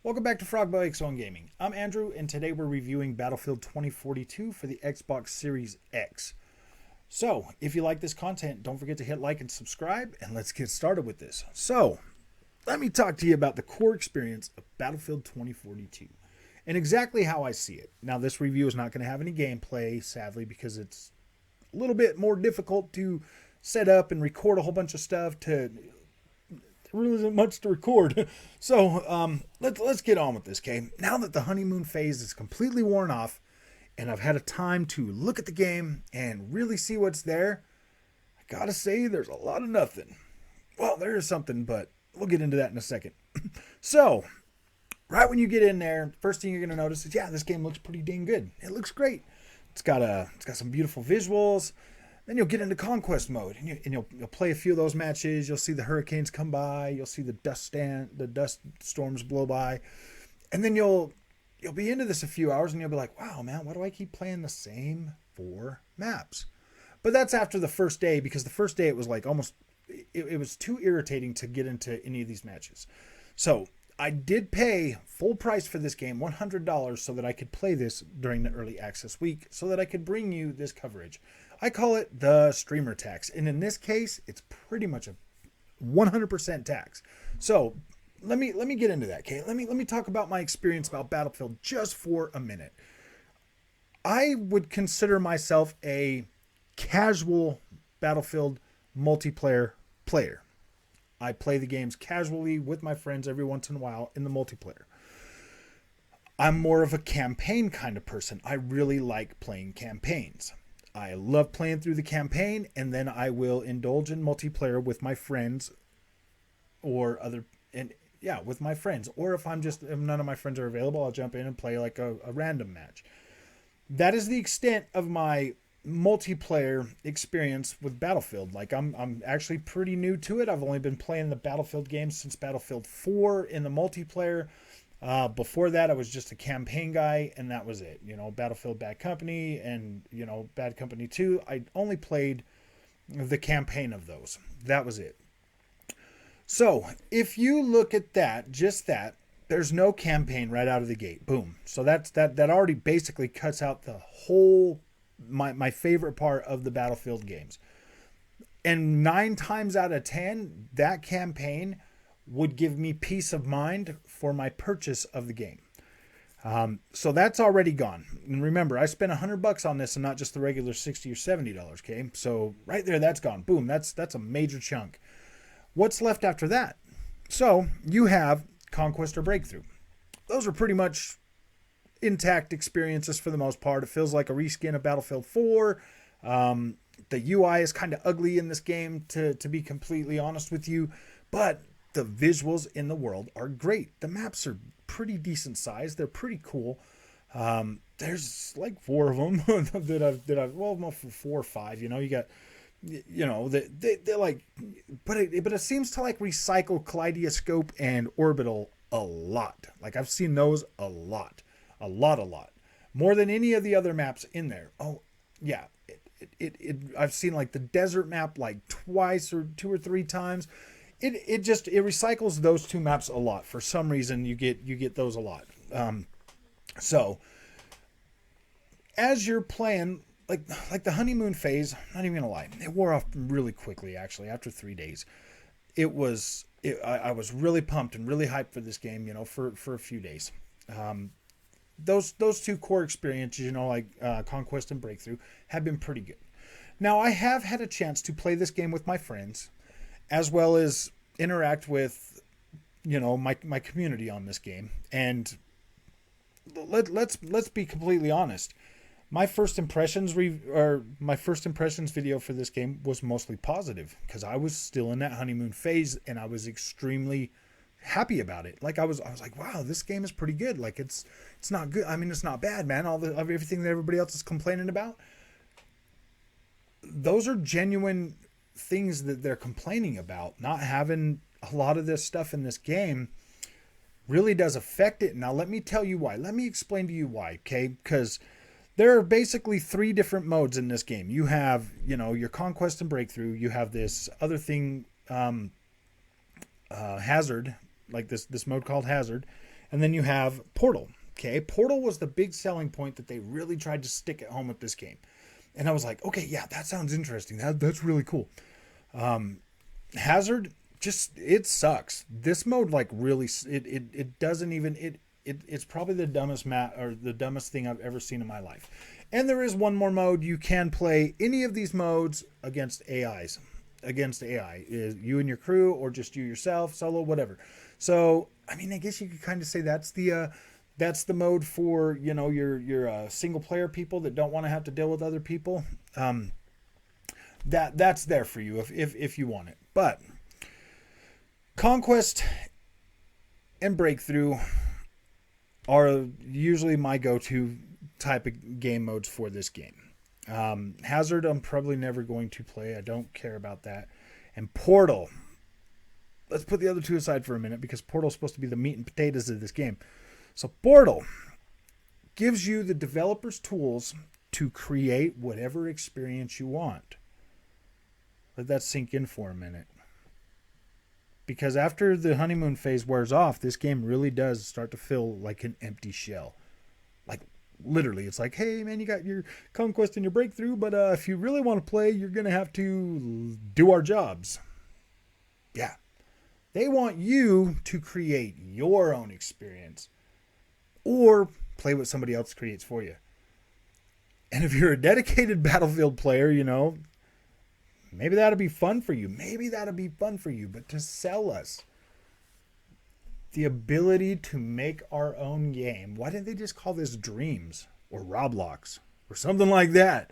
Welcome back to Frogboy X1 Gaming. I'm Andrew, and today we're reviewing Battlefield 2042 for the Xbox Series X. So, if you like this content, don't forget to hit like and subscribe, and let's get started with this. So, let me talk to you about the core experience of Battlefield 2042 and exactly how I see it. Now, this review is not going to have any gameplay, sadly, because it's a little bit more difficult to set up and record a whole bunch of stuff to really isn't much to record. So let's get on with this, okay? Now that the honeymoon phase is completely worn off and I've had a time to look at the game and really see what's there, I gotta say there's a lot of nothing. Well, there is something, but we'll get into that in a second. So, right when you get in there, first thing you're gonna notice is, yeah, this game looks pretty dang good. It looks great. It's got some beautiful visuals. Then you'll get into conquest mode, and you'll play a few of those matches. You'll see the hurricanes come by. You'll see the dust storms blow by, and then you'll be into this a few hours, and you'll be like, "Wow, man, why do I keep playing the same 4 maps?" But that's after the first day, because the first day it was like almost it was too irritating to get into any of these matches. So I did pay full price for this game, $100, so that I could play this during the early access week, so that I could bring you this coverage. I call it the streamer tax, and in this case, it's pretty much a 100% tax. So let me get into that. Okay, let me talk about my experience about Battlefield just for a minute. I would consider myself a casual Battlefield multiplayer player. I play the games casually with my friends every once in a while in the multiplayer. I'm more of a campaign kind of person. I really like playing campaigns. I love playing through the campaign, and then I will indulge in multiplayer with my friends or with my friends. Or if none of my friends are available, I'll jump in and play like a random match. That is the extent of my multiplayer experience with Battlefield. Like I'm actually pretty new to it. I've only been playing the Battlefield games since Battlefield 4 in the multiplayer. Before that, I was just a campaign guy, and that was it. Battlefield Bad Company and, Bad Company 2. I only played the campaign of those. That was it. So, if you look at that, just that, there's no campaign right out of the gate. Boom. So that already basically cuts out the whole, my favorite part of the Battlefield games. And 9 times out of 10, that campaign would give me peace of mind for my purchase of the game. So that's already gone. And remember, I spent $100 on this and not just the regular $60 or $70. Okay, so right there, that's gone. Boom, that's a major chunk. What's left after that? So you have Conquest or Breakthrough. Those are pretty much intact experiences for the most part. It feels like a reskin of Battlefield 4. The UI is kind of ugly in this game, to be completely honest with you, but the visuals in the world are great. The maps are pretty decent size. They're pretty cool. There's like 4 of them no, 4 or 5. You got, they're like, but it seems to like recycle Kaleidoscope and Orbital a lot. Like I've seen those a lot, more than any of the other maps in there. Oh yeah, I've seen like the desert map like twice or 2 or 3 times. It recycles those 2 maps a lot. For some reason, you get those a lot. So as you're playing, like the honeymoon phase, not even gonna lie, it wore off really quickly. Actually, after 3 days, I was really pumped and really hyped for this game. For a few days. Those 2 core experiences, Conquest and Breakthrough, have been pretty good. Now I have had a chance to play this game with my friends, as well as interact with, my community on this game. And let's be completely honest. My first impressions video for this game was mostly positive, because I was still in that honeymoon phase and I was extremely happy about it. Like I was like, wow, this game is pretty good. Like it's not good. I mean, it's not bad, man. Everything that everybody else is complaining about, those are genuine things that they're complaining about. Not having a lot of this stuff in this game really does affect it. Now let me tell you why. Let me explain to you why, okay? Because there are basically 3 different modes in this game. You have, your Conquest and Breakthrough. You have this other thing, Hazard, like this mode called Hazard, and then you have Portal. Okay, Portal was the big selling point that they really tried to stick at home with this game, and I was like, okay, yeah, that sounds interesting. That's really cool. Hazard, just, it sucks. This mode, like, really, it doesn't even it's probably the dumbest or the dumbest thing I've ever seen in my life. And there is one more mode. You can play any of these modes against AIs. Against AI. You and your crew, or just you yourself, solo, whatever. So, I mean, I guess you could kind of say that's the mode for, you know, your single player people that don't want to have to deal with other people. That's there for you if you want it. But Conquest and Breakthrough are usually my go-to type of game modes for this game. Hazard, I'm probably never going to play. I don't care about that. And Portal, let's put the other two aside for a minute, because Portal's supposed to be the meat and potatoes of this game. So Portal gives you the developer's tools to create whatever experience you want. Let that sink in for a minute. Because after the honeymoon phase wears off, this game really does start to feel like an empty shell. Like, literally, it's like, hey, man, you got your Conquest and your Breakthrough, but if you really want to play, you're going to have to do our jobs. Yeah. They want you to create your own experience, or play what somebody else creates for you. And if you're a dedicated Battlefield player, you know, maybe that'll be fun for you. But to sell us the ability to make our own game, why didn't they just call this Dreams or Roblox or something like that?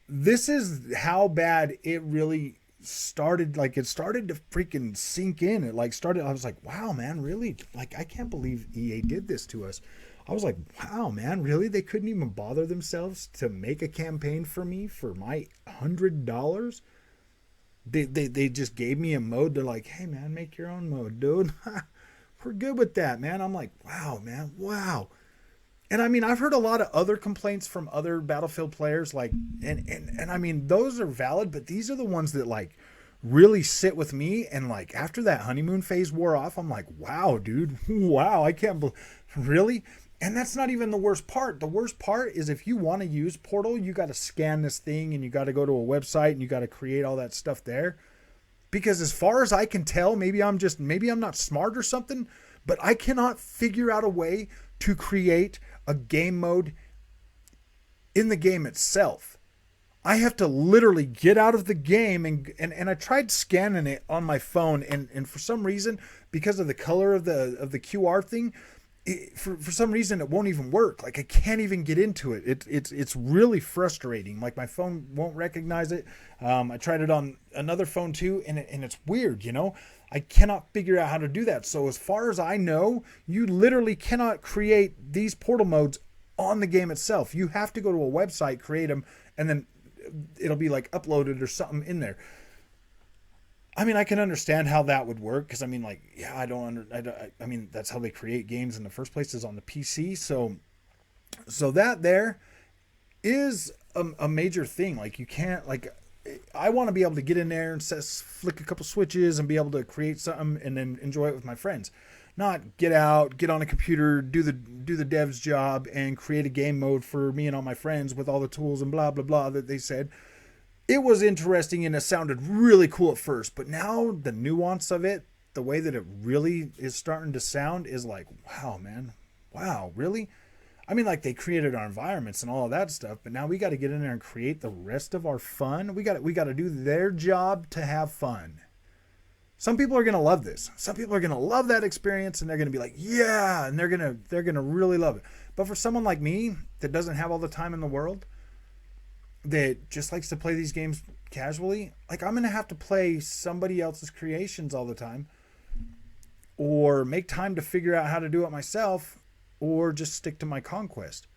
This is how bad it really started. Like, it started to freaking sink in. It like started, I was like, wow, man, really? Like, I can't believe EA did this to us. I was like, wow, man, really? They couldn't even bother themselves to make a campaign for me for my $100? They just gave me a mode. They're like, hey, man, make your own mode, dude. We're good with that, man. I'm like, wow, man, wow. And I mean, I've heard a lot of other complaints from other Battlefield players, like, and I mean, those are valid, but these are the ones that, like, really sit with me. And, like, after that honeymoon phase wore off, I'm like, wow, dude, wow, I can't believe, really? And that's not even the worst part. The worst part is, if you want to use Portal, you got to scan this thing, and you got to go to a website, and you got to create all that stuff there. Because as far as I can tell, maybe I'm not smart or something, but I cannot figure out a way to create a game mode in the game itself. I have to literally get out of the game, and I tried scanning it on my phone, and for some reason, because of the color of the QR thing, for some reason it won't even work. Like, I can't even get into it. It's really frustrating. Like, my phone won't recognize it. I tried it on another phone too, and it's weird, you know. I cannot figure out how to do that. So as far as I know, you literally cannot create these Portal modes on the game itself. You have to go to a website, create them, and then it'll be like uploaded or something in there. I mean, I can understand how that would work, because I mean, like, yeah, I mean, that's how they create games in the first place, is on the PC. So that there is a major thing. Like, you can't, like, I want to be able to get in there and flick a couple switches and be able to create something and then enjoy it with my friends. Not get on a computer, do the dev's job, and create a game mode for me and all my friends with all the tools and blah blah blah that they said. It was interesting and it sounded really cool at first, but now the nuance of it, the way that it really is starting to sound, is like, wow, man, wow, really? I mean, like, they created our environments and all of that stuff, but now we got to get in there and create the rest of our fun. We got to do their job to have fun. Some people are going to love this. Some people are going to love that experience, and they're going to be like, yeah, and they're going to really love it. But for someone like me that doesn't have all the time in the world, that just likes to play these games casually, like, I'm going to have to play somebody else's creations all the time, or make time to figure out how to do it myself, or just stick to my Conquest.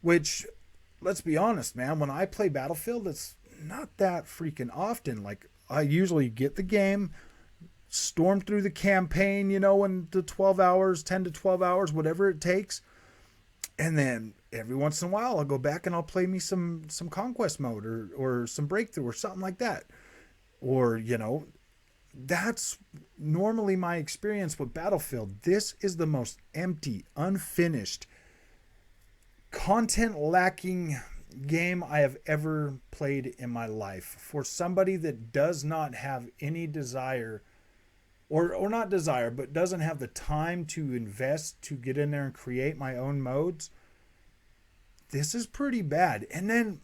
Which, let's be honest, man, when I play Battlefield, it's not that freaking often. Like, I usually get the game, storm through the campaign, you know, in the 12 hours, 10 to 12 hours, whatever it takes. And then every once in a while, I'll go back and I'll play me some Conquest mode or some Breakthrough or something like that. Or, you know, that's normally my experience with Battlefield. This is the most empty, unfinished, content lacking game I have ever played in my life. For somebody that does not have any desire, or not desire, but doesn't have the time to invest to get in there and create my own modes, this is pretty bad. And then,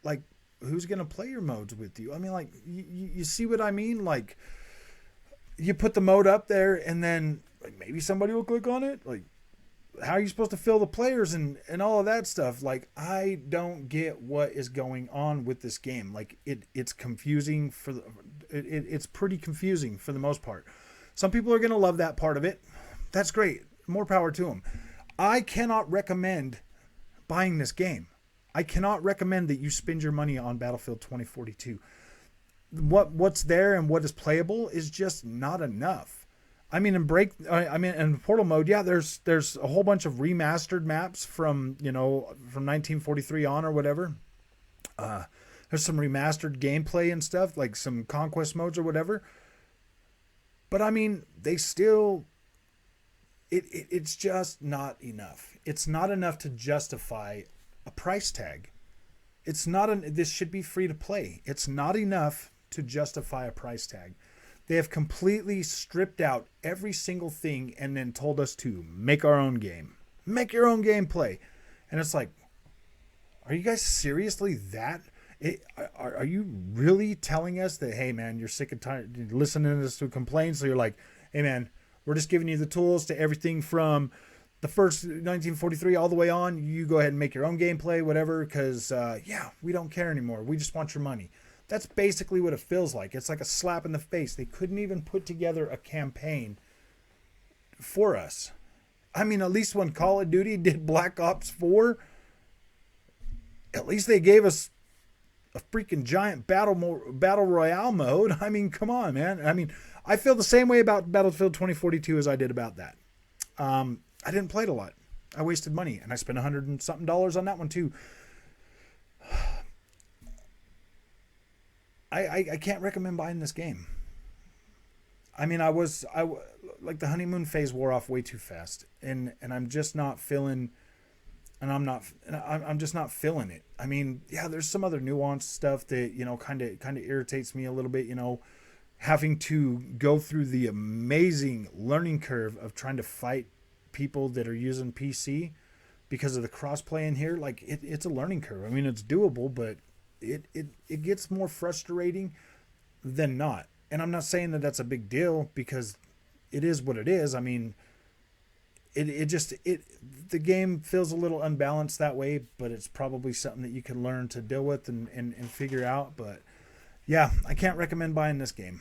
like, who's going to play your modes with you? I mean, like, you see what I mean? Like, you put the mode up there and then like, maybe somebody will click on it. Like, how are you supposed to fill the players and all of that stuff? Like, I don't get what is going on with this game. Like, it's confusing it's pretty confusing for the most part. Some people are going to love that part of it. That's great. More power to them. I cannot recommend buying this game. I cannot recommend that you spend your money on Battlefield 2042. What's there and what is playable is just not enough. I mean, in Portal mode, yeah, there's a whole bunch of remastered maps from 1943 on or whatever. There's some remastered gameplay and stuff, like some conquest modes or whatever. But I mean, they still, it's just not enough. It's not enough to justify a price tag. This should be free to play. It's not enough to justify a price tag. They have completely stripped out every single thing and then told us to make our own game. Make your own gameplay. And it's like, are you guys seriously that? Are you really telling us that, hey, man, you're sick and tired listening to us to complain? So you're like, hey, man, we're just giving you the tools to everything from the first 1943 all the way on. You go ahead and make your own gameplay, whatever, because, we don't care anymore. We just want your money. That's basically what it feels like. It's like a slap in the face. They couldn't even put together a campaign for us. I mean, at least when Call of Duty did Black Ops 4, at least they gave us a freaking giant battle royale mode. I mean, come on, man. I mean, I feel the same way about Battlefield 2042 as I did about that. I didn't play it a lot. I wasted money, and I spent $100 and something on that one too. I can't recommend buying this game. I mean, like the honeymoon phase wore off way too fast, and I'm just not feeling, I'm just not feeling it. I mean, yeah, there's some other nuanced stuff that kind of irritates me a little bit. Having to go through the amazing learning curve of trying to fight people that are using PC because of the crossplay in here. Like it's a learning curve. I mean, it's doable, but it gets more frustrating than not. And I'm not saying that that's a big deal because it is what it is. I mean, the game feels a little unbalanced that way, but it's probably something that you can learn to deal with and figure out. But yeah, I can't recommend buying this game.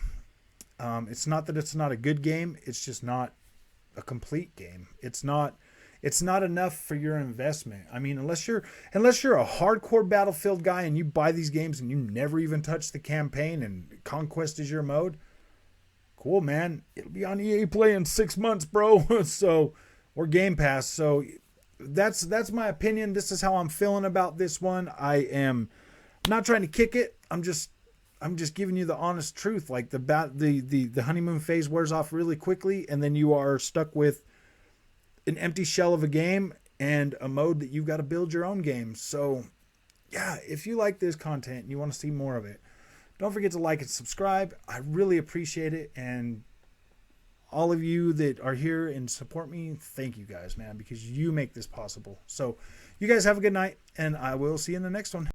It's not that it's not a good game. It's just not a complete game. It's not enough for your investment. I mean, unless you're a hardcore Battlefield guy and you buy these games and you never even touch the campaign and Conquest is your mode, cool, man. It'll be on EA Play in 6 months, bro. Or Game Pass. So that's my opinion. This is how I'm feeling about this one. I'm not trying to kick it. I'm just giving you the honest truth. Like the honeymoon phase wears off really quickly, and then you are stuck with an empty shell of a game and a mode that you've got to build your own game. So yeah, if you like this content and you want to see more of it, don't forget to like and subscribe. I really appreciate it. And all of you that are here and support me, thank you guys, man, because you make this possible. So you guys have a good night, and I will see you in the next one.